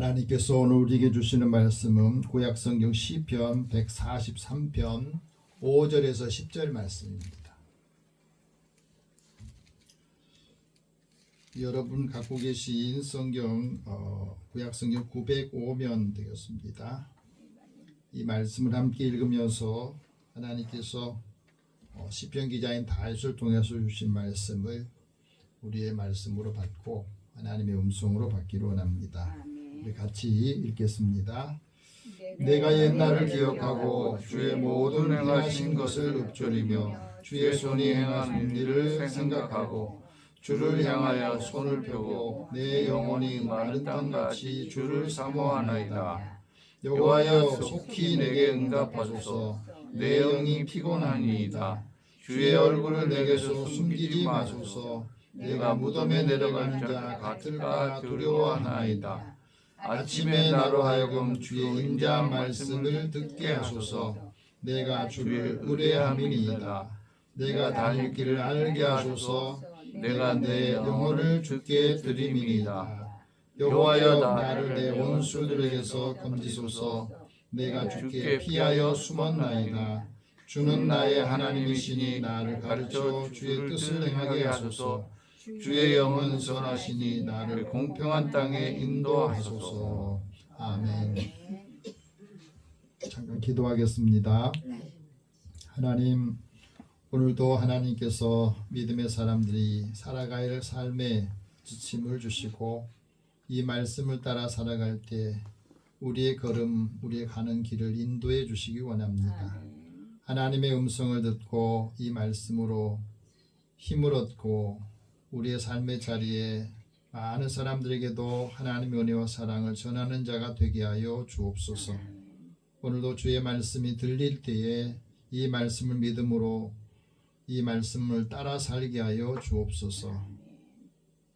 하나님께서 오늘 우리에게 주시는 말씀은 구약성경 시편 143편 5절에서 10절 말씀입니다. 여러분 갖고 계신 성경 구약성경 905면 되겠습니다. 이 말씀을 함께 읽으면서 하나님께서 시편 기자인 다윗을 통해서 주신 말씀을 우리의 말씀으로 받고 하나님의 음성으로 받기를 원합니다. 우리 같이 읽겠습니다. 내가 옛날을 기억하고 주의 모든 행하신 것을 읊조리며 주의 손이 행하신 일을 생각하고 주를 향하여 손을 펴고 내 영혼이 마른 땅같이 주를 사모하나이다. 여호와여 속히 내게 응답하소서. 내 영이 피곤하니이다. 주의 얼굴을 내게서 숨기지 마소서. 내가 무덤에 내려가는 자 같을까 두려워하나이다. 아침에 나로 하여금 주의 인자한 말씀을 듣게 하소서. 내가 주를 의뢰함이니이다. 내가 다닐 길을 알게 하소서. 내가 내 영혼을 주께 드림이니이다. 여호와여 나를 내 원수들에게서 건지소서. 내가 주께 피하여 숨었나이다. 주는 나의 하나님이시니 나를 가르쳐 주의 뜻을 행하게 하소서. 주의 영은 선하시니 나를 공평한 땅에 인도하소서. 아멘. 잠깐 기도하겠습니다. 하나님, 오늘도 하나님께서 믿음의 사람들이 살아가야 할 삶의 지침을 주시고 이 말씀을 따라 살아갈 때 우리의 걸음, 우리의 가는 길을 인도해 주시기 원합니다. 하나님의 음성을 듣고 이 말씀으로 힘을 얻고 우리의 삶의 자리에 많은 사람들에게도 하나님의 은혜와 사랑을 전하는 자가 되게 하여 주옵소서. 오늘도 주의 말씀이 들릴 때에 이 말씀을 믿음으로 이 말씀을 따라 살게 하여 주옵소서.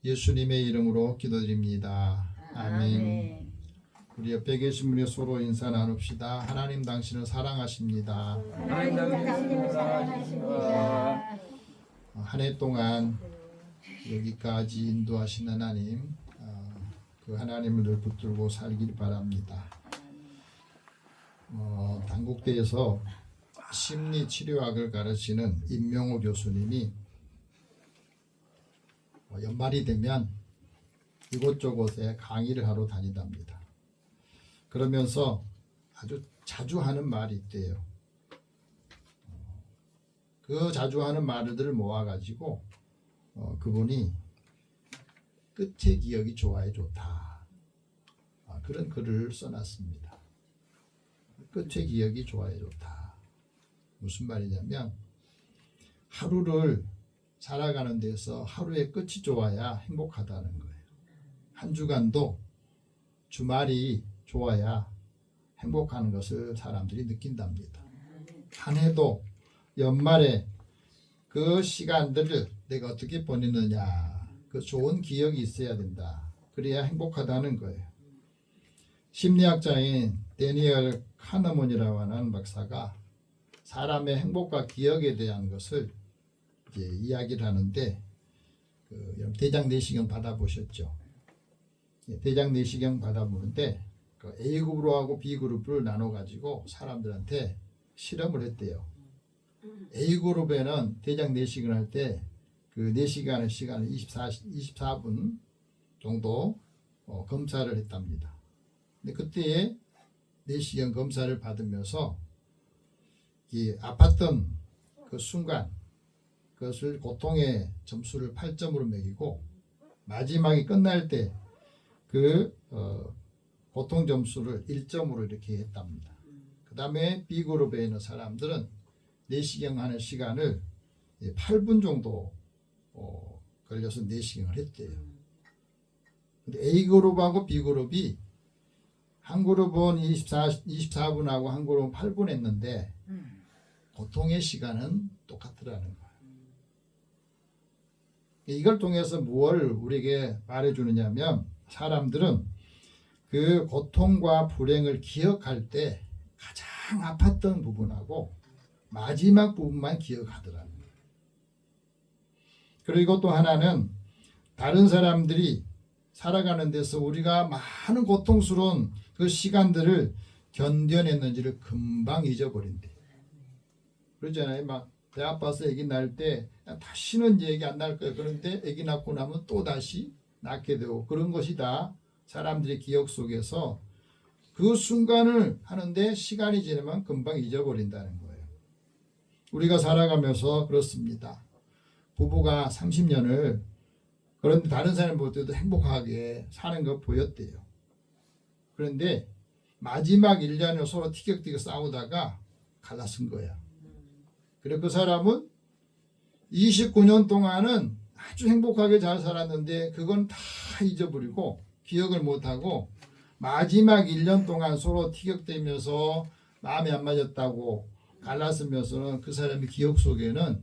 예수님의 이름으로 기도드립니다. 아멘. 우리 옆에 계신 분이 서로 인사 나눕시다. 하나님 당신을 사랑하십니다. 하나님 당신을 사랑하십니다. 한 해 동안 여기까지 인도하신 하나님, 그 하나님을 늘 붙들고 살길 바랍니다. 단국대에서 심리치료학을 가르치는 임명호 교수님이 연말이 되면 이곳저곳에 강의를 하러 다니답니다. 그러면서 아주 자주 하는 말이 있대요. 그 자주 하는 말들을 모아가지고 그분이 끝의 기억이 좋아야 좋다. 그런 글을 써놨습니다. 끝의 기억이 좋아야 좋다. 무슨 말이냐면 하루를 살아가는 데서 하루의 끝이 좋아야 행복하다는 거예요. 한 주간도 주말이 좋아야 행복하는 것을 사람들이 느낀답니다. 한 해도 연말에 그 시간들을 내가 어떻게 보냈느냐, 그 좋은 기억이 있어야 된다. 그래야 행복하다는 거예요. 심리학자인 데니얼 카너먼이라고 하는 박사가 사람의 행복과 기억에 대한 것을 이제 이야기를 하는데, 대장 내시경 받아보셨죠? 대장 내시경 받아보는데 그 A그룹으로 하고 B그룹을 나눠가지고 사람들한테 실험을 했대요. A그룹에는 대장 내시경을 할 때 그 내시경하는 시간을 24분 정도 검사를 했답니다. 근데 그때에 내시경 검사를 받으면서 이 아팠던 그 순간 그것을 고통의 점수를 8점으로 매기고 마지막에 끝날 때 그 고통 점수를 1점으로 이렇게 했답니다. 그 다음에 B그룹에 있는 사람들은 내시경 하는 시간을 8분 정도 걸려서 내시경을 했대요. 근데 A그룹하고 B그룹이 한 그룹은 24분하고 한 그룹은 8분 했는데 고통의 시간은 똑같더라는 거예요. 이걸 통해서 뭘 우리에게 말해주느냐면 사람들은 그 고통과 불행을 기억할 때 가장 아팠던 부분하고 마지막 부분만 기억하더라는 거예요. 그리고 또 하나는 다른 사람들이 살아가는 데서 우리가 많은 고통스러운 그 시간들을 견뎌냈는지를 금방 잊어버린대. 그러잖아요. 막 배 아파서 아기 낳을 때 다시는 이제 아기 안 낳을 거예요. 그런데 아기 낳고 나면 또 다시 낳게 되고 그런 것이 다 사람들의 기억 속에서 그 순간을 하는데 시간이 지나면 금방 잊어버린다는 거예요. 우리가 살아가면서 그렇습니다. 부부가 30년을 그런데 다른 사람 볼 때도 행복하게 사는 거 보였대요. 그런데 마지막 1년을 서로 티격태격 싸우다가 갈라쓴 거야. 그리고 그 사람은 29년 동안은 아주 행복하게 잘 살았는데 그건 다 잊어버리고 기억을 못하고 마지막 1년 동안 서로 티격대면서 마음이 안 맞았다고 갈랐으면서는 그 사람의 기억 속에는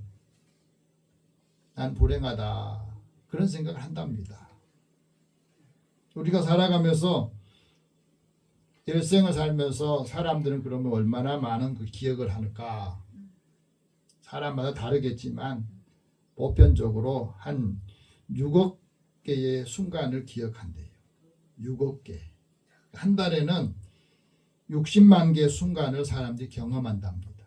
난 불행하다 그런 생각을 한답니다. 우리가 살아가면서 일생을 살면서 사람들은 그러면 얼마나 많은 그 기억을 하는가. 사람마다 다르겠지만 보편적으로 한 6억 개의 순간을 기억한대요. 6억 개. 한 달에는 60만 개의 순간을 사람들이 경험한답니다.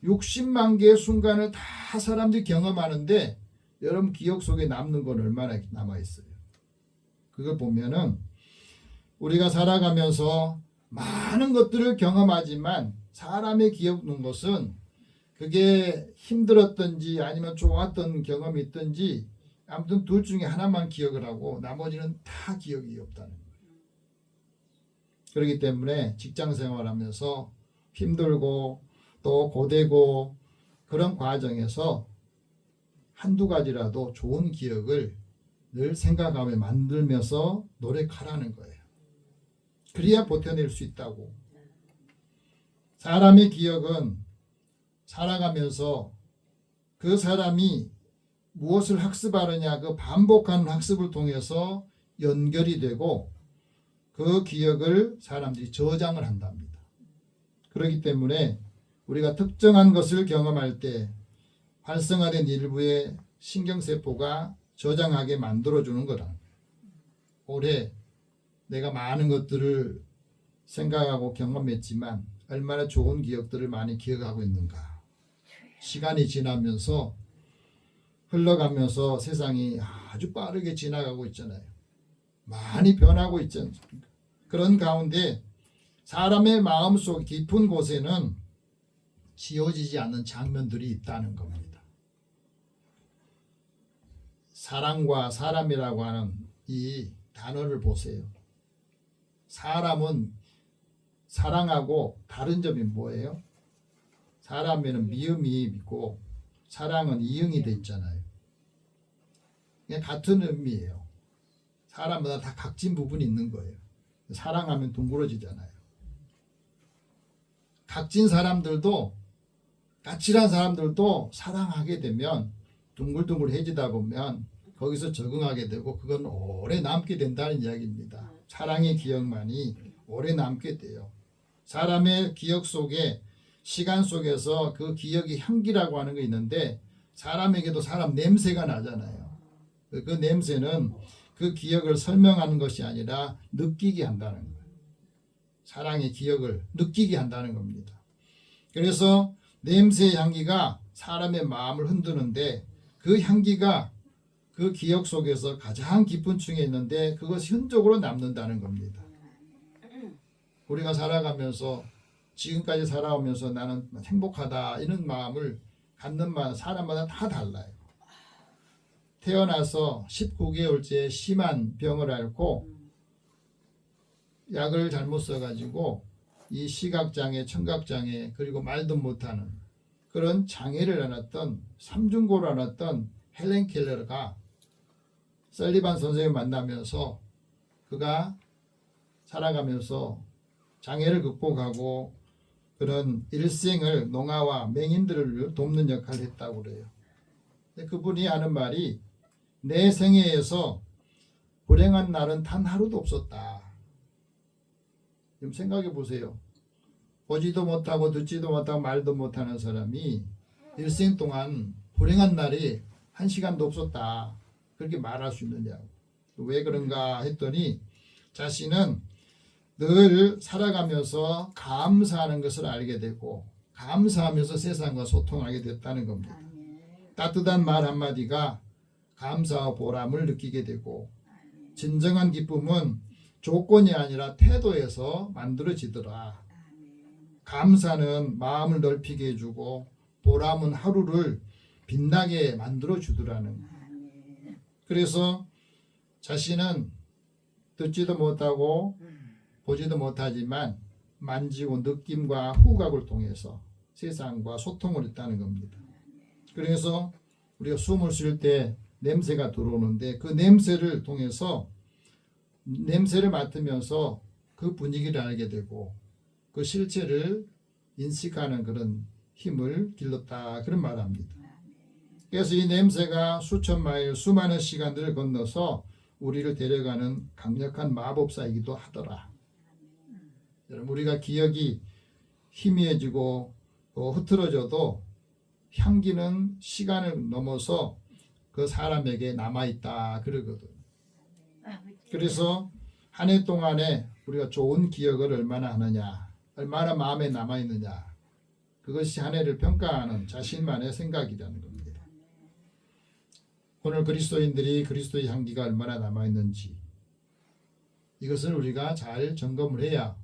60만 개의 순간을 다 사람들이 경험하는데 여러분 기억 속에 남는 건 얼마나 남아있어요. 그걸 보면은 우리가 살아가면서 많은 것들을 경험하지만 사람의 기억하는 것은 그게 힘들었든지 아니면 좋았던 경험이 있든지 아무튼 둘 중에 하나만 기억을 하고 나머지는 다 기억이 없다는 거예요. 그렇기 때문에 직장 생활하면서 힘들고 또 고되고 그런 과정에서 한두 가지라도 좋은 기억을 늘 생각하며 만들면서 노력하라는 거예요. 그래야 버텨낼 수 있다고. 사람의 기억은 살아가면서 그 사람이 무엇을 학습하느냐 그 반복하는 학습을 통해서 연결이 되고 그 기억을 사람들이 저장을 한답니다. 그렇기 때문에 우리가 특정한 것을 경험할 때 활성화된 일부의 신경세포가 저장하게 만들어주는 거다. 올해 내가 많은 것들을 생각하고 경험했지만 얼마나 좋은 기억들을 많이 기억하고 있는가. 시간이 지나면서 흘러가면서 세상이 아주 빠르게 지나가고 있잖아요. 많이 변하고 있지 않습니까? 그런 가운데 사람의 마음속 깊은 곳에는 지워지지 않는 장면들이 있다는 겁니다. 사랑과 사람이라고 하는 이 단어를 보세요. 사람은 사랑하고 다른 점이 뭐예요? 사람에는 미음이 있고 사랑은 이응이 돼 있잖아요. 그냥 같은 의미예요. 사람마다 다 각진 부분이 있는 거예요. 사랑하면 둥그러지잖아요. 각진 사람들도 까칠한 사람들도 사랑하게 되면 둥글둥글해지다 보면 거기서 적응하게 되고 그건 오래 남게 된다는 이야기입니다. 사랑의 기억만이 오래 남게 돼요. 사람의 기억 속에 시간 속에서 그 기억의 향기라고 하는 게 있는데 사람에게도 사람 냄새가 나잖아요. 그 냄새는 그 기억을 설명하는 것이 아니라 느끼게 한다는 거예요. 사랑의 기억을 느끼게 한다는 겁니다. 그래서 냄새의 향기가 사람의 마음을 흔드는데 그 향기가 그 기억 속에서 가장 깊은 층에 있는데 그것이 흔적으로 남는다는 겁니다. 우리가 살아가면서 지금까지 살아오면서 나는 행복하다 이런 마음을 갖는 사람마다 다 달라요. 태어나서 19개월째 심한 병을 앓고 약을 잘못 써가지고 이 시각장애, 청각장애 그리고 말도 못하는 그런 장애를 앓았던 삼중고를 앓았던 헬렌 켈러가 설리반 선생님을 만나면서 그가 살아가면서 장애를 극복하고 그런 일생을 농아와 맹인들을 돕는 역할을 했다고 그래요. 근데 그분이 하는 말이 내 생애에서 불행한 날은 단 하루도 없었다. 좀 생각해 보세요. 보지도 못하고 듣지도 못하고 말도 못하는 사람이 일생 동안 불행한 날이 한 시간도 없었다. 그렇게 말할 수 있느냐고. 왜 그런가 했더니 자신은 늘 살아가면서 감사하는 것을 알게 되고 감사하면서 세상과 소통하게 됐다는 겁니다. 따뜻한 말 한마디가 감사와 보람을 느끼게 되고 진정한 기쁨은 조건이 아니라 태도에서 만들어지더라. 감사는 마음을 넓히게 해주고 보람은 하루를 빛나게 만들어주더라는 거예요. 그래서 자신은 듣지도 못하고 보지도 못하지만 만지고 느낌과 후각을 통해서 세상과 소통을 했다는 겁니다. 그래서 우리가 숨을 쉴 때 냄새가 들어오는데 그 냄새를 통해서 냄새를 맡으면서 그 분위기를 알게 되고 그 실체를 인식하는 그런 힘을 길렀다 그런 말을 합니다. 그래서 이 냄새가 수천 마일 수많은 시간들을 건너서 우리를 데려가는 강력한 마법사이기도 하더라. 여러분 우리가 기억이 희미해지고 흐트러져도 향기는 시간을 넘어서 그 사람에게 남아있다 그러거든. 그래서 한 해 동안에 우리가 좋은 기억을 얼마나 하느냐 얼마나 마음에 남아있느냐 그것이 한 해를 평가하는 자신만의 생각이라는 겁니다. 오늘 그리스도인들이 그리스도의 향기가 얼마나 남아있는지 이것을 우리가 잘 점검을 해야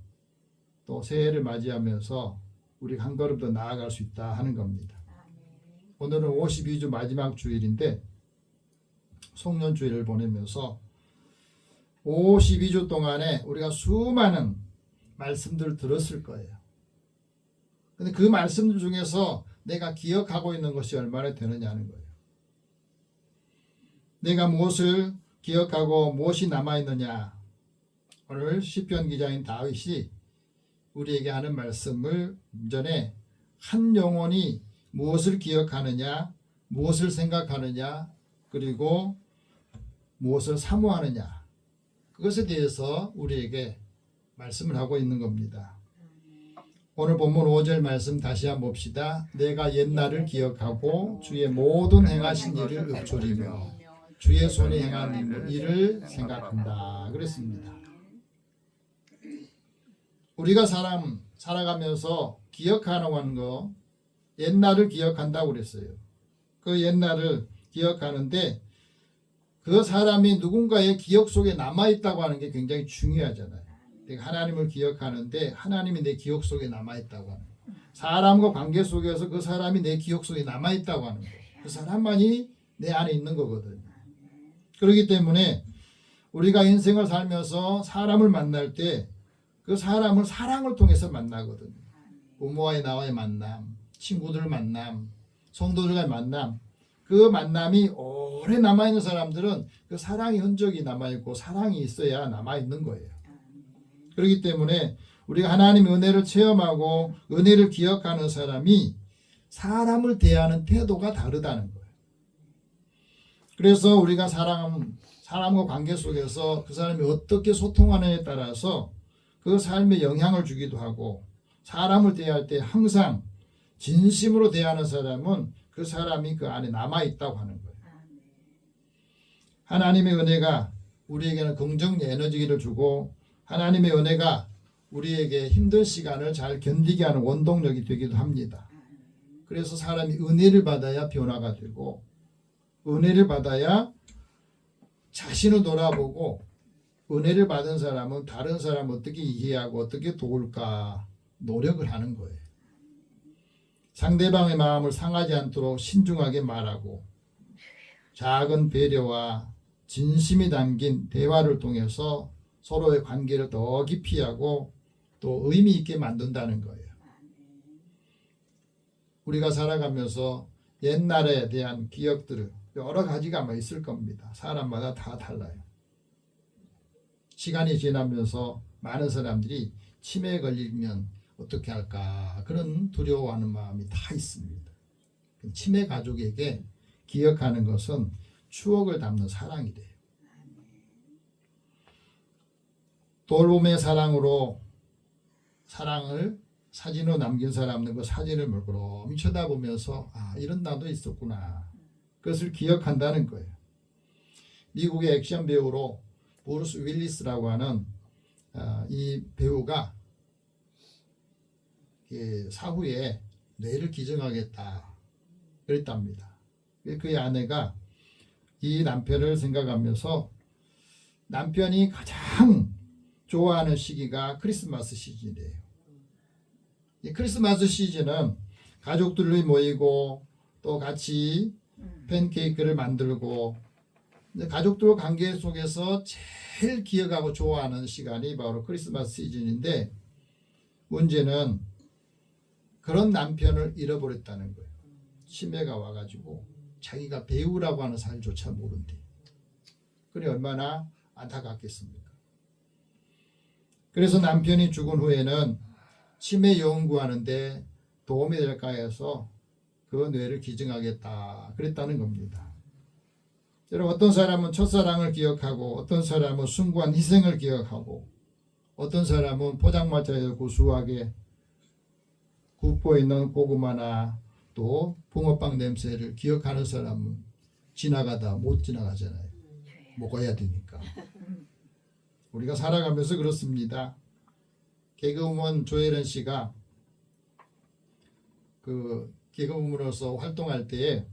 또 새해를 맞이하면서 우리가 한 걸음 더 나아갈 수 있다 하는 겁니다. 오늘은 52주 마지막 주일인데 송년주일을 보내면서 52주 동안에 우리가 수많은 말씀들을 들었을 거예요. 근데 그 말씀들 중에서 내가 기억하고 있는 것이 얼마나 되느냐는 거예요. 내가 무엇을 기억하고 무엇이 남아있느냐. 오늘 시편 기자인 다윗이 우리에게 하는 말씀을 전에 한 영혼이 무엇을 기억하느냐, 무엇을 생각하느냐, 그리고 무엇을 사모하느냐 그것에 대해서 우리에게 말씀을 하고 있는 겁니다. 오늘 본문 5절 말씀 다시 한번 봅시다. 내가 옛날을 기억하고 주의 모든 행하신 일을 읊조리며 주의 손이 행한 일을 생각한다 그랬습니다. 우리가 살아가면서 기억하라고 하는 거 옛날을 기억한다고 그랬어요. 그 옛날을 기억하는데 그 사람이 누군가의 기억 속에 남아있다고 하는 게 굉장히 중요하잖아요. 내가 하나님을 기억하는데 하나님이 내 기억 속에 남아있다고 하는 거예요. 사람과 관계 속에서 그 사람이 내 기억 속에 남아있다고 하는 거예요. 그 사람만이 내 안에 있는 거거든요. 그렇기 때문에 우리가 인생을 살면서 사람을 만날 때 그 사람을 사랑을 통해서 만나거든요. 부모와의 나와의 만남, 친구들 만남, 성도들과의 만남 그 만남이 오래 남아있는 사람들은 그 사랑의 흔적이 남아있고 사랑이 있어야 남아있는 거예요. 그렇기 때문에 우리가 하나님의 은혜를 체험하고 은혜를 기억하는 사람이 사람을 대하는 태도가 다르다는 거예요. 그래서 우리가 사람과 관계 속에서 그 사람이 어떻게 소통하느냐에 따라서 그 삶에 영향을 주기도 하고 사람을 대할 때 항상 진심으로 대하는 사람은 그 사람이 그 안에 남아있다고 하는 거예요. 하나님의 은혜가 우리에게는 긍정 에너지를 주고 하나님의 은혜가 우리에게 힘든 시간을 잘 견디게 하는 원동력이 되기도 합니다. 그래서 사람이 은혜를 받아야 변화가 되고 은혜를 받아야 자신을 돌아보고 은혜를 받은 사람은 다른 사람을 어떻게 이해하고 어떻게 도울까 노력을 하는 거예요. 상대방의 마음을 상하지 않도록 신중하게 말하고 작은 배려와 진심이 담긴 대화를 통해서 서로의 관계를 더 깊이 하고 또 의미 있게 만든다는 거예요. 우리가 살아가면서 옛날에 대한 기억들을 여러 가지가 아마 있을 겁니다. 사람마다 다 달라요. 시간이 지나면서 많은 사람들이 치매에 걸리면 어떻게 할까 그런 두려워하는 마음이 다 있습니다. 치매 가족에게 기억하는 것은 추억을 담는 사랑이래요. 돌봄의 사랑으로 사랑을 사진으로 남긴 사람들 그 사진을 물끄러미 쳐다보면서 아 이런 나도 있었구나 그것을 기억한다는 거예요. 미국의 액션 배우로 브루스 윌리스라고 하는 이 배우가 사후에 뇌를 기증하겠다 그랬답니다. 그의 아내가 이 남편을 생각하면서 남편이 가장 좋아하는 시기가 크리스마스 시즌이에요. 이 크리스마스 시즌은 가족들이 모이고 또 같이 팬케이크를 만들고 가족들 관계 속에서 제일 기억하고 좋아하는 시간이 바로 크리스마스 시즌인데 문제는 그런 남편을 잃어버렸다는 거예요. 치매가 와가지고 자기가 배우라고 하는 사실조차 모른대. 그래 얼마나 안타깝겠습니까? 그래서 남편이 죽은 후에는 치매 연구하는데 도움이 될까 해서 그 뇌를 기증하겠다 그랬다는 겁니다. 여러분 어떤 사람은 첫사랑을 기억하고 어떤 사람은 숭고한 희생을 기억하고 어떤 사람은 포장마차에서 구수하게 굽고 있는 고구마나 또 붕어빵 냄새를 기억하는 사람은 지나가다 못 지나가잖아요. 먹어야 되니까. 우리가 살아가면서 그렇습니다. 개그우먼 조혜련 씨가 그 개그우먼으로서 활동할 때에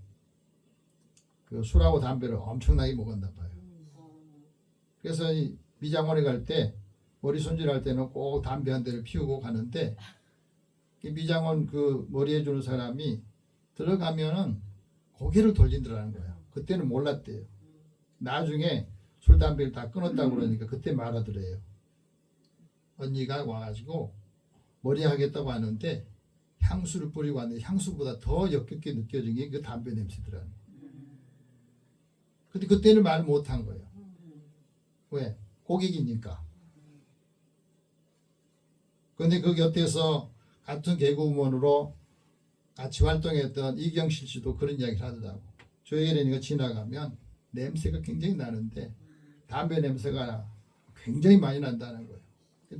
그 술하고 담배를 엄청나게 먹었나 봐요. 그래서 이 미장원에 갈 때 머리 손질할 때는 꼭 담배 한 대를 피우고 가는데 미장원 그 머리 해주는 사람이 들어가면은 고개를 돌린다는 거예요. 그때는 몰랐대요. 나중에 술 담배를 다 끊었다고 그러니까 그때 말하더래요. 언니가 와가지고 머리 하겠다고 하는데 향수를 뿌리고 왔는데 향수보다 더 역겹게 느껴진 게 그 담배 냄새더라는 거예요. 근데 그때는 말 못한 거예요. 왜? 고객이니까. 근데 그 곁에서 같은 개그우먼으로 같이 활동했던 이경실 씨도 그런 이야기를 하더라고. 조혜련이가 지나가면 냄새가 굉장히 나는데 담배 냄새가 굉장히 많이 난다는 거예요.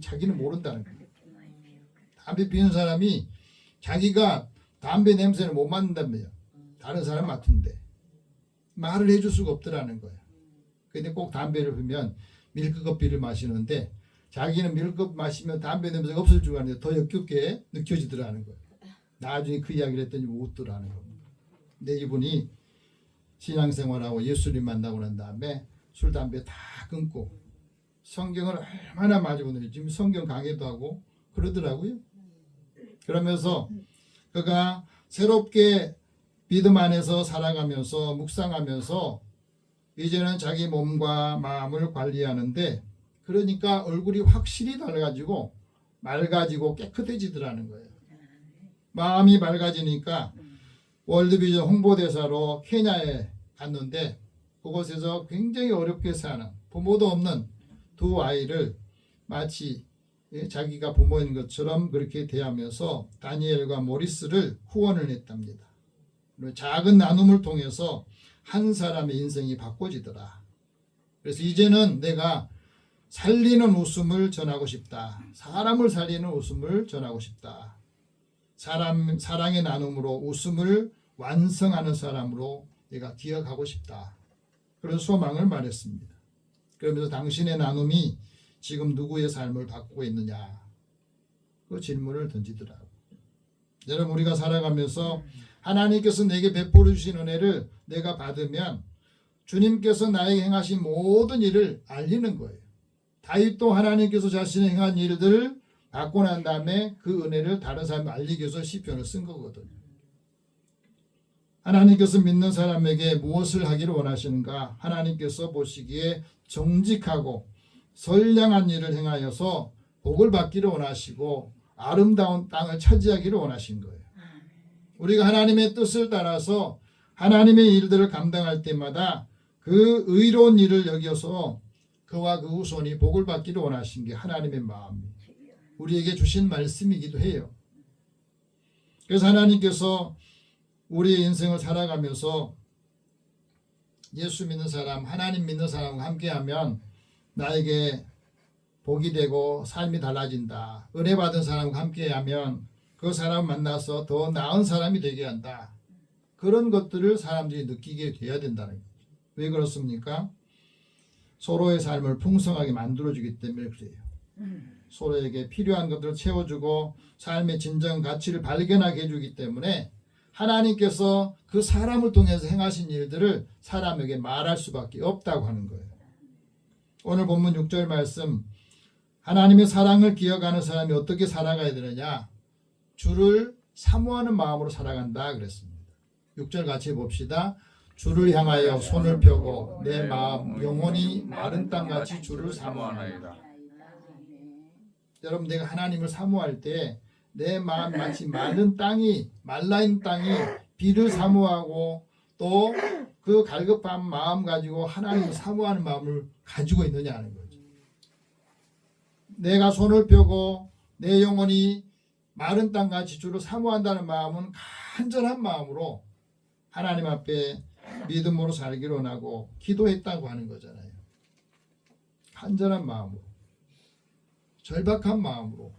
자기는 모른다는 거예요. 담배 피우는 사람이 자기가 담배 냄새를 못 맡는다며요. 다른 사람 맡은데 말을 해줄 수가 없더라는 거예요. 근데 꼭 담배를 피우면 밀크커피를 마시는데 자기는 밀크커피 마시면 담배 냄새가 없을 줄 아는데 더 역겹게 느껴지더라는 거예요. 나중에 그 이야기를 했더니 웃더라는 겁니다. 근데 이분이 신앙생활하고 예수님 만나고 난 다음에 술, 담배 다 끊고 성경을 얼마나 많이 보는지 지금 성경 강의도 하고 그러더라고요. 그러면서 그가 새롭게 믿음 안에서 살아가면서 묵상하면서 이제는 자기 몸과 마음을 관리하는데 그러니까 얼굴이 확실히 달라가지고 맑아지고 깨끗해지더라는 거예요. 마음이 맑아지니까 월드비전 홍보대사로 케냐에 갔는데 그곳에서 굉장히 어렵게 사는 부모도 없는 두 아이를 마치 자기가 부모인 것처럼 그렇게 대하면서 다니엘과 모리스를 후원을 했답니다. 작은 나눔을 통해서 한 사람의 인생이 바꿔지더라. 그래서 이제는 내가 살리는 웃음을 전하고 싶다. 사람을 살리는 웃음을 전하고 싶다. 사랑의 나눔으로 웃음을 완성하는 사람으로 내가 기억하고 싶다. 그런 소망을 말했습니다. 그러면서 당신의 나눔이 지금 누구의 삶을 바꾸고 있느냐 그 질문을 던지더라고요. 여러분 우리가 살아가면서 하나님께서 내게 베풀어 주신 은혜를 내가 받으면 주님께서 나에게 행하신 모든 일을 알리는 거예요. 다윗도 하나님께서 자신이 행한 일들을 받고 난 다음에 그 은혜를 다른 사람에 알리기 위해서 시편을 쓴 거거든요. 하나님께서 믿는 사람에게 무엇을 하기를 원하시는가? 하나님께서 보시기에 정직하고 선량한 일을 행하여서 복을 받기를 원하시고 아름다운 땅을 차지하기를 원하신 거예요. 우리가 하나님의 뜻을 따라서 하나님의 일들을 감당할 때마다 그 의로운 일을 여겨서 그와 그 후손이 복을 받기를 원하신 게 하나님의 마음이에요. 우리에게 주신 말씀이기도 해요. 그래서 하나님께서 우리의 인생을 살아가면서 예수 믿는 사람, 하나님 믿는 사람과 함께하면 나에게 복이 되고 삶이 달라진다. 은혜 받은 사람과 함께하면 그 사람 만나서 더 나은 사람이 되게 한다. 그런 것들을 사람들이 느끼게 돼야 된다는 거죠. 왜 그렇습니까? 서로의 삶을 풍성하게 만들어주기 때문에 그래요. 서로에게 필요한 것들을 채워주고 삶의 진정 가치를 발견하게 해주기 때문에 하나님께서 그 사람을 통해서 행하신 일들을 사람에게 말할 수밖에 없다고 하는 거예요. 오늘 본문 6절 말씀, 하나님의 사랑을 기억하는 사람이 어떻게 살아가야 되느냐? 주를 사모하는 마음으로 살아간다 그랬습니다. 6절 같이 봅시다. 주를 향하여 손을 펴고 내 마음 영혼이 마른 땅같이 주를 사모하나이다. 여러분, 내가 하나님을 사모할 때 내 마음 마치 마른 땅이, 말라있는 땅이 비를 사모하고 또 그 갈급한 마음 가지고 하나님을 사모하는 마음을 가지고 있느냐 하는 거죠. 내가 손을 펴고 내 영혼이 마른 땅같이 주를 사모한다는 마음은 간절한 마음으로 하나님 앞에 믿음으로 살기로 원하고 기도했다고 하는 거잖아요. 간절한 마음으로, 절박한 마음으로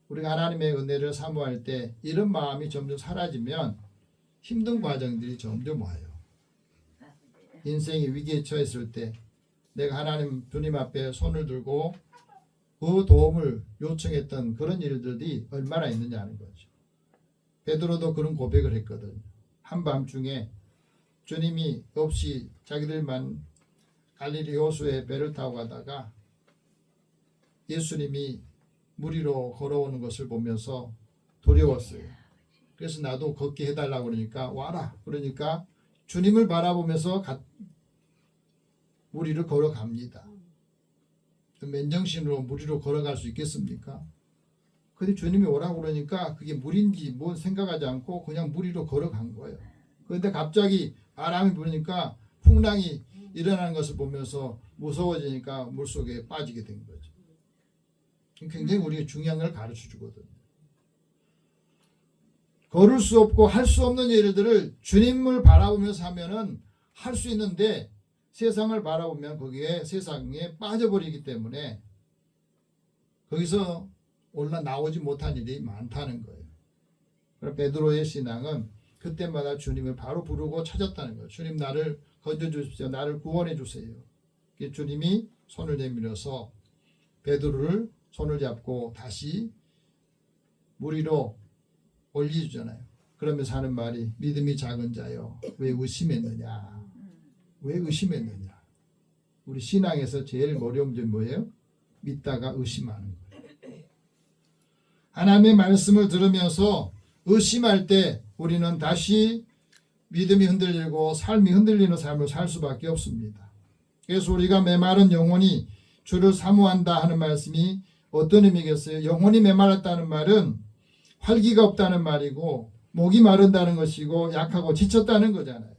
우리가 하나님의 은혜를 사모할 때 이런 마음이 점점 사라지면 힘든 과정들이 점점 와요. 인생이 위기에 처했을 때 내가 하나님 주님 앞에 손을 들고 그 도움을 요청했던 그런 일들이 얼마나 있느냐 하는 거죠. 베드로도 그런 고백을 했거든요. 한밤중에 주님이 없이 자기들만 갈릴리 호수에 배를 타고 가다가 예수님이 물 위로 걸어오는 것을 보면서 두려웠어요. 그래서 나도 걷게 해달라고 그러니까 와라. 그러니까 주님을 바라보면서 물 위를 걸어갑니다. 맨정신으로 물 위로 걸어갈 수 있겠습니까? 근데 주님이 오라고 그러니까 그게 물인지 뭔 생각하지 않고 그냥 물 위로 걸어간 거예요. 그런데 갑자기 바람이 부니까 풍랑이 일어나는 것을 보면서 무서워지니까 물속에 빠지게 된 거죠. 굉장히 우리가 중요한 걸 가르쳐 주거든요. 걸을 수 없고 할 수 없는 일들을 주님을 바라보면서 하면은 할 수 있는데 세상을 바라보면 거기에 세상에 빠져버리기 때문에 거기서 올라 나오지 못한 일이 많다는 거예요. 그래서 베드로의 신앙은 그때마다 주님을 바로 부르고 찾았다는 거예요. 주님, 나를 건져주십시오. 나를 구원해 주세요. 주님이 손을 내밀어서 베드로를 손을 잡고 다시 물 위로 올려주잖아요. 그러면서 하는 말이 믿음이 작은 자여 왜 의심했느냐. 왜 의심했느냐. 우리 신앙에서 제일 어려운 점이 뭐예요? 믿다가 의심하는 거예요. 하나님의 말씀을 들으면서 의심할 때 우리는 다시 믿음이 흔들리고 삶이 흔들리는 삶을 살 수밖에 없습니다. 그래서 우리가 메마른 영혼이 주를 사모한다 하는 말씀이 어떤 의미겠어요? 영혼이 메말랐다는 말은 활기가 없다는 말이고 목이 마른다는 것이고 약하고 지쳤다는 거잖아요.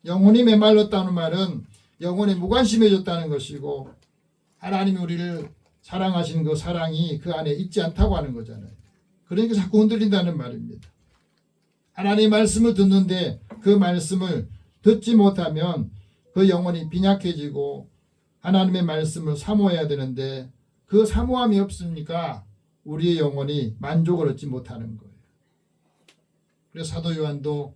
영혼이 메말랐다는 말은 영혼이 무관심해졌다는 것이고 하나님이 우리를 사랑하시는 그 사랑이 그 안에 있지 않다고 하는 거잖아요. 그러니까 자꾸 흔들린다는 말입니다. 하나님의 말씀을 듣는데 그 말씀을 듣지 못하면 그 영혼이 빈약해지고 하나님의 말씀을 사모해야 되는데 그 사모함이 없으니까 우리의 영혼이 만족을 얻지 못하는 거예요. 그래서 사도 요한도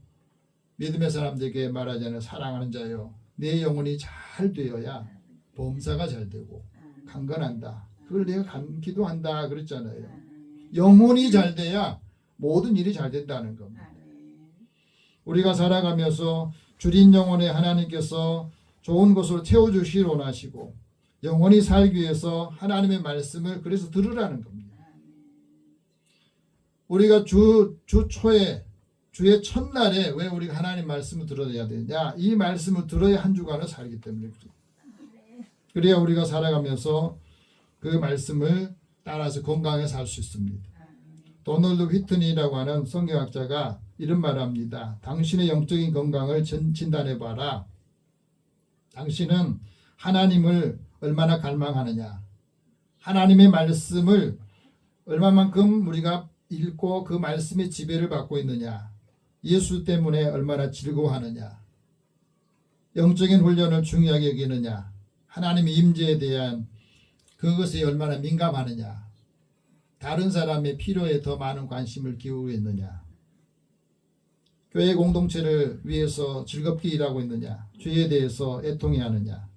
믿음의 사람들에게 말하자면 사랑하는 자여 내 영혼이 잘 되어야 범사가 잘 되고 강건한다. 그걸 내가 기도한다 그랬잖아요. 영혼이 잘 돼야 모든 일이 잘 된다는 겁니다. 우리가 살아가면서 주린 영혼에 하나님께서 좋은 것으로 채워주시길 원하시고 영혼이 살기 위해서 하나님의 말씀을 그래서 들으라는 겁니다. 우리가 주 초에 주의 첫날에 왜 우리가 하나님 말씀을 들어야 되냐? 이 말씀을 들어야 한 주간을 살기 때문에 그래야 우리가 살아가면서 그 말씀을 따라서 건강하게 살 수 있습니다. 도널드 휘트니라고 하는 성경학자가 이런 말을 합니다. 당신의 영적인 건강을 진단해봐라. 당신은 하나님을 얼마나 갈망하느냐. 하나님의 말씀을 얼마만큼 우리가 읽고 그 말씀의 지배를 받고 있느냐. 예수 때문에 얼마나 즐거워하느냐. 영적인 훈련을 중요하게 여기느냐. 하나님의 임재에 대한 그것에 얼마나 민감하느냐. 다른 사람의 필요에 더 많은 관심을 기울이고 있느냐. 교회 공동체를 위해서 즐겁게 일하고 있느냐? 죄에 대해서 애통해 하느냐?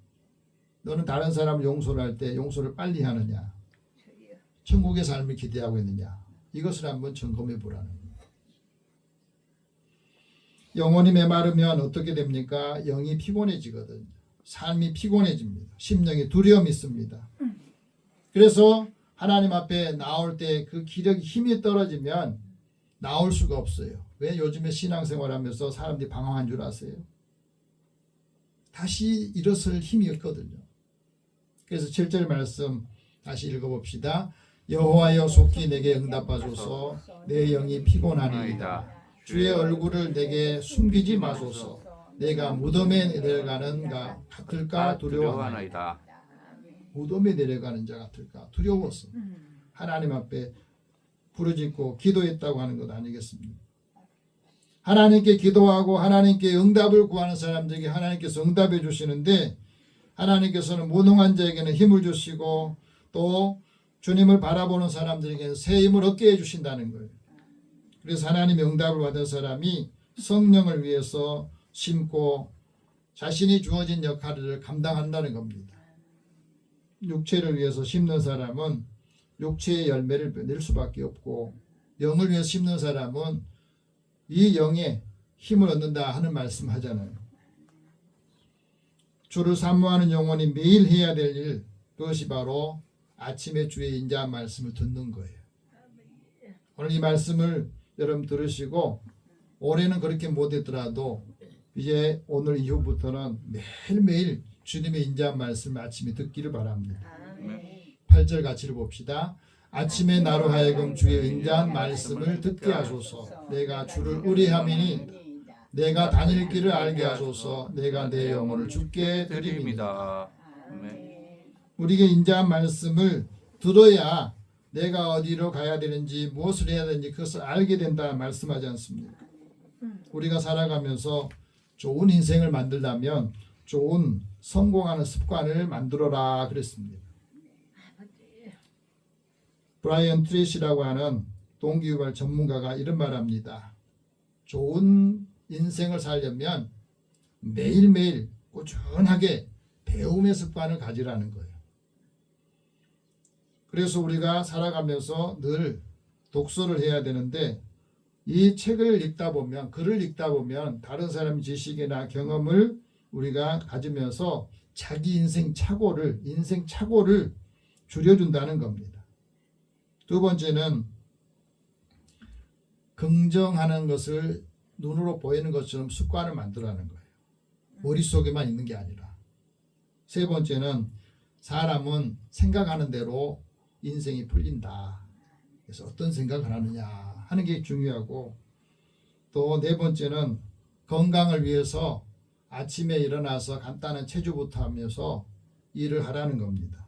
너는 다른 사람을 용서를 할 때 용서를 빨리 하느냐? 천국의 삶을 기대하고 있느냐? 이것을 한번 점검해 보라는 거예요. 영혼이 메마르면 어떻게 됩니까? 영이 피곤해지거든요. 삶이 피곤해집니다. 심령에 두려움이 있습니다. 그래서 하나님 앞에 나올 때 그 기력이 힘이 떨어지면 나올 수가 없어요. 왜? 요즘에 신앙생활하면서 사람들이 방황한 줄 아세요? 다시 일어설 힘이 없거든요. 그래서 7절 말씀 다시 읽어봅시다. 여호와여 속히 내게 응답하소서. 내 영이 피곤하니이다. 주의 얼굴을 내게 숨기지 마소서. 내가 무덤에 내려가는가 같을까 두려워하나이다. 무덤에 내려가는 자 같을까 두려워서 하나님 앞에 부르짖고 기도했다고 하는 것 아니겠습니까? 하나님께 기도하고 하나님께 응답을 구하는 사람들에게 하나님께서 응답해 주시는데, 하나님께서는 무능한 자에게는 힘을 주시고 또 주님을 바라보는 사람들에게는 새 힘을 얻게 해주신다는 거예요. 그래서 하나님의 응답을 받은 사람이 성령을 위해서 심고 자신이 주어진 역할을 감당한다는 겁니다. 육체를 위해서 심는 사람은 육체의 열매를 낼 수밖에 없고, 영을 위해서 심는 사람은 이 영에 힘을 얻는다 하는 말씀 하잖아요. 주를 사모하는 영혼이 매일 해야 될 일, 그것이 바로 아침에 주의 인자한 말씀을 듣는 거예요. 오늘 이 말씀을 여러분 들으시고, 올해는 그렇게 못했더라도 이제 오늘 이후부터는 매일매일 주님의 인자한 말씀을 아침에 듣기를 바랍니다. 8절 같이 봅시다. 아침에 나로 하여금 주의 인자한 말씀을 듣게 하소서. 내가 주를 의뢰함이니 내가 다닐 길을 알게 하소서. 내가 내 영혼을 주께 드립니다. 우리에게 인자한 말씀을 들어야 내가 어디로 가야 되는지 무엇을 해야 되는지 그것을 알게 된다 말씀하지 않습니까? 우리가 살아가면서 좋은 인생을 만들려면 좋은 성공하는 습관을 만들어라 그랬습니다. 브라이언 트레이시라고 하는 동기유발 전문가가 이런 말합니다. 좋은 인생을 살려면 매일매일 꾸준하게 배움의 습관을 가지라는 거예요. 그래서 우리가 살아가면서 늘 독서를 해야 되는데, 이 책을 읽다 보면, 글을 읽다 보면 다른 사람의 지식이나 경험을 우리가 가지면서 자기 인생 착오를 줄여준다는 겁니다. 두 번째는 긍정하는 것을 눈으로 보이는 것처럼 습관을 만들어가는 거예요. 머릿속에만 있는 게 아니라. 세 번째는 사람은 생각하는 대로 인생이 풀린다. 그래서 어떤 생각을 하느냐 하는 게 중요하고, 또 네 번째는 건강을 위해서 아침에 일어나서 간단한 체조부터 하면서 일을 하라는 겁니다.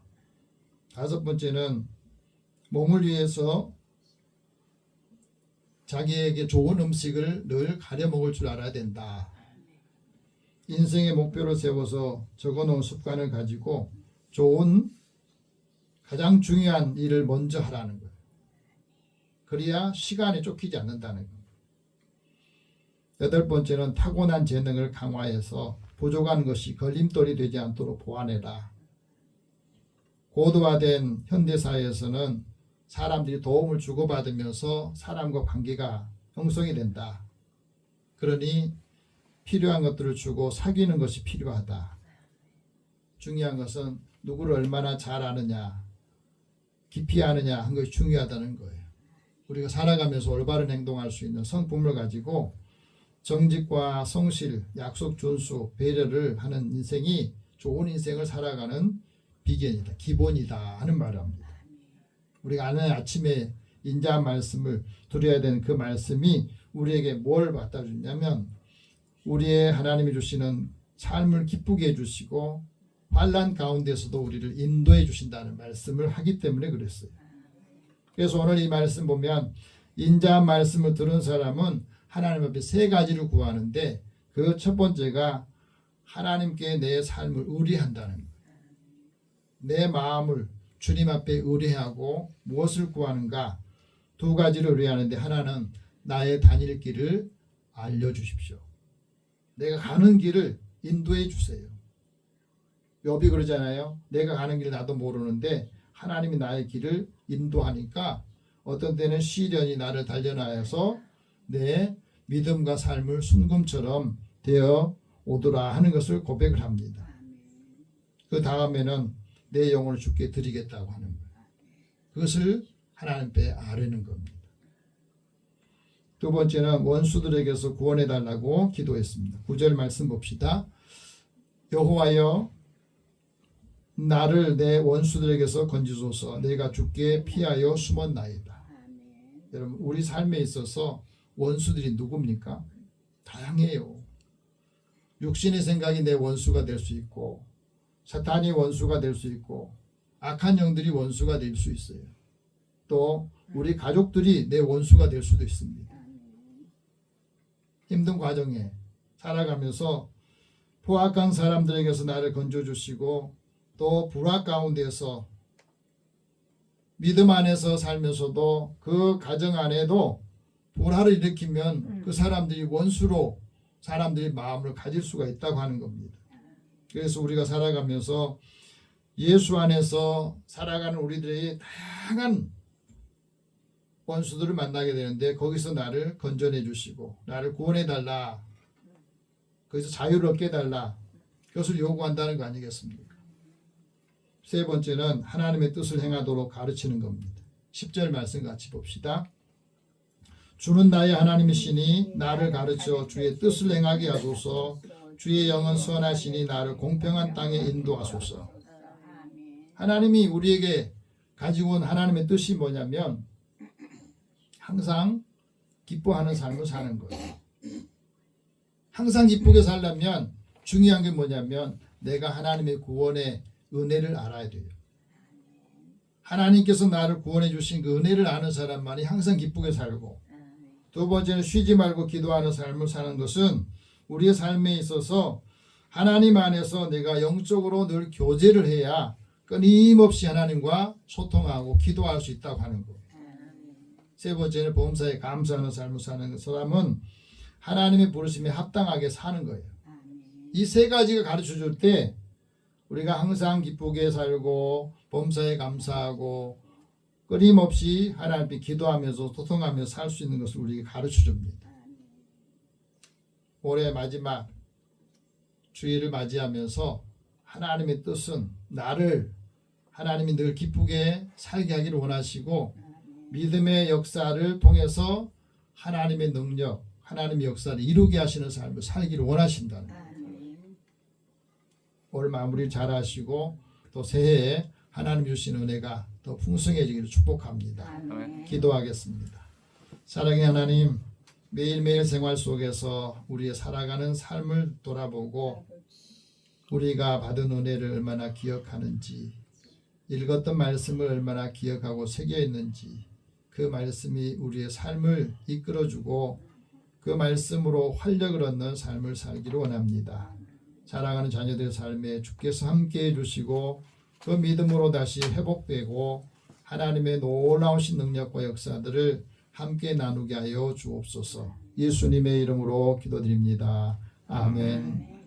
다섯 번째는 몸을 위해서 자기에게 좋은 음식을 늘 가려 먹을 줄 알아야 된다. 인생의 목표를 세워서 적어놓은 습관을 가지고 좋은 가장 중요한 일을 먼저 하라는 거예요. 그래야 시간에 쫓기지 않는다는 거예요. 여덟 번째는 타고난 재능을 강화해서 부족한 것이 걸림돌이 되지 않도록 보완해라. 고도화된 현대사회에서는 사람들이 도움을 주고받으면서 사람과 관계가 형성이 된다. 그러니 필요한 것들을 주고 사귀는 것이 필요하다. 중요한 것은 누구를 얼마나 잘 아느냐, 깊이 아느냐 한 것이 중요하다는 거예요. 우리가 살아가면서 올바른 행동할 수 있는 성품을 가지고 정직과 성실, 약속 준수, 배려를 하는 인생이 좋은 인생을 살아가는 비결이다, 기본이다 하는 말을 합니다. 우리가 아침에 인자한 말씀을 들어야 되는 그 말씀이 우리에게 뭘 갖다 주냐면, 우리의 하나님이 주시는 삶을 기쁘게 해주시고 환난 가운데서도 우리를 인도해 주신다는 말씀을 하기 때문에 그랬어요. 그래서 오늘 이 말씀 보면 인자한 말씀을 들은 사람은 하나님 앞에 세 가지를 구하는데, 그 첫 번째가 하나님께 내 삶을 의뢰한다는 거예요. 내 마음을 주님 앞에 의뢰하고 무엇을 구하는가? 두 가지를 의뢰하는데, 하나는 나의 다닐 길을 알려주십시오. 내가 가는 길을 인도해 주세요. 욥이 그러잖아요. 내가 가는 길 나도 모르는데 하나님이 나의 길을 인도하니까 어떤 때는 시련이 나를 단련하여서 내 믿음과 삶을 순금처럼 되어 오더라 하는 것을 고백을 합니다. 그 다음에는 내 영혼을 주께 드리겠다고 하는 거예요. 그것을 하나님께 아뢰는 겁니다. 두 번째는 원수들에게서 구원해 달라고 기도했습니다. 9절 말씀 봅시다. 여호와여 나를 내 원수들에게서 건지소서. 내가 주께 피하여 숨었나이다. 여러분 우리 삶에 있어서 원수들이 누굽니까? 다양해요. 육신의 생각이 내 원수가 될 수 있고 사탄이 원수가 될 수 있고 악한 영들이 원수가 될 수 있어요. 또 우리 가족들이 내 원수가 될 수도 있습니다. 힘든 과정에 살아가면서 포악한 사람들에게서 나를 건져주시고 또 불악 가운데서 믿음 안에서 살면서도 그 가정 안에도 불화를 일으키면 그 사람들이 원수로 사람들이 마음을 가질 수가 있다고 하는 겁니다. 그래서 우리가 살아가면서 예수 안에서 살아가는 우리들의 다양한 원수들을 만나게 되는데 거기서 나를 건져내 주시고 나를 구원해 달라. 거기서 자유를 얻게 해달라. 그것을 요구한다는 거 아니겠습니까? 세 번째는 하나님의 뜻을 행하도록 가르치는 겁니다. 10절 말씀 같이 봅시다. 주는 나의 하나님이시니 나를 가르쳐 주의 뜻을 행하게 하소서. 주의 영은 선하시니 나를 공평한 땅에 인도하소서. 하나님이 우리에게 가지고 온 하나님의 뜻이 뭐냐면 항상 기뻐하는 삶을 사는 거예요. 항상 기쁘게 살려면 중요한 게 뭐냐면 내가 하나님의 구원의 은혜를 알아야 돼요. 하나님께서 나를 구원해 주신 그 은혜를 아는 사람만이 항상 기쁘게 살고, 두 번째는 쉬지 말고 기도하는 삶을 사는 것은 우리의 삶에 있어서 하나님 안에서 내가 영적으로 늘 교제를 해야 끊임없이 하나님과 소통하고 기도할 수 있다고 하는 거예요. 세 번째는 범사에 감사하는 삶을 사는 사람은 하나님의 부르심에 합당하게 사는 거예요. 이 세 가지가 가르쳐 줄 때 우리가 항상 기쁘게 살고 범사에 감사하고 끊임없이 하나님께 기도하면서 소통하면서 살 수 있는 것을 우리에게 가르쳐 줍니다. 올해 마지막 주일을 맞이하면서 하나님의 뜻은 나를 하나님이 늘 기쁘게 살게 하기를 원하시고 믿음의 역사를 통해서 하나님의 능력, 하나님의 역사를 이루게 하시는 삶을 살기를 원하신다는 거예요. 올 마무리 잘 하시고 또 새해에 하나님 주신 은혜가 더 풍성해지기를 축복합니다. 기도하겠습니다. 사랑의 하나님, 매일매일 생활 속에서 우리의 살아가는 삶을 돌아보고 우리가 받은 은혜를 얼마나 기억하는지, 읽었던 말씀을 얼마나 기억하고 새겨있는지, 그 말씀이 우리의 삶을 이끌어주고 그 말씀으로 활력을 얻는 삶을 살기를 원합니다. 사랑하는 자녀들의 삶에 주께서 함께해 주시고 그 믿음으로 다시 회복되고 하나님의 놀라우신 능력과 역사들을 함께 나누게 하여 주옵소서. 예수님의 이름으로 기도드립니다. 아멘.